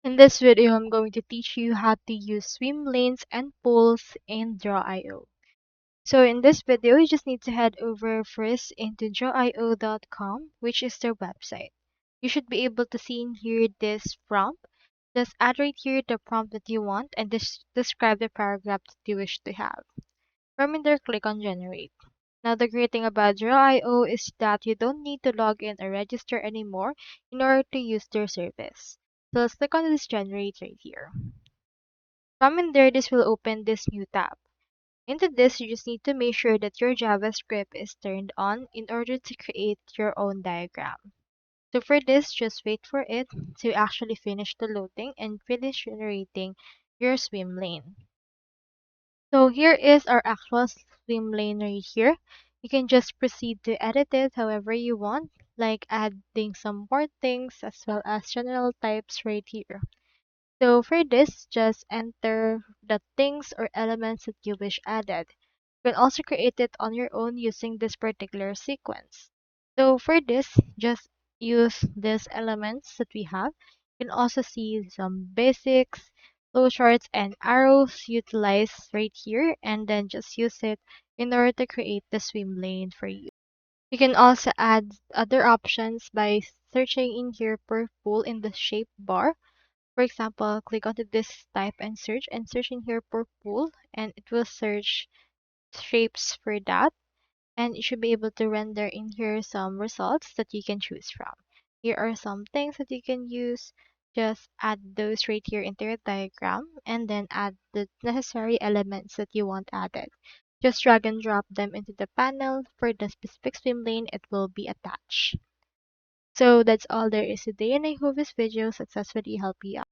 In this video, I'm going to teach you how to use swim lanes and pools in Draw.io. So in this video, you just need to head over first into drawio.com, which is their website. You should be able to see in here this prompt. Just add right here the prompt that you want and describe the paragraph that you wish to have. From there, click on generate. Now the great thing about Draw.io is that you don't need to log in or register anymore in order to use their service. So let's click on this generate right here. From in there, this will open this new tab. Into this, you just need to make sure that your JavaScript is turned on in order to create your own diagram. So for this, just wait for it to actually finish the loading and finish generating your swim lane. So here is our actual swim lane right here. You can just proceed to edit it however you want, like adding some more things as well as general types right here. So for this, just enter the things or elements that you wish added. You can also create it on your own using this particular sequence. So for this, just use these elements that we have. You can also see some basics, flowcharts, and arrows utilized right here, and then just use it in order to create the swim lane for you. You can also add other options by searching in here per pool in the shape bar. For example, click onto this type and search in here for pool and it will search shapes for that and you should be able to render in here some results that you can choose from. Here are some things that you can use. Just add those right here into your diagram and then add the necessary elements that you want added. Just drag and drop them into the panel. For the specific swim lane, it will be attached. So that's all there is today and I hope this video successfully helped you out.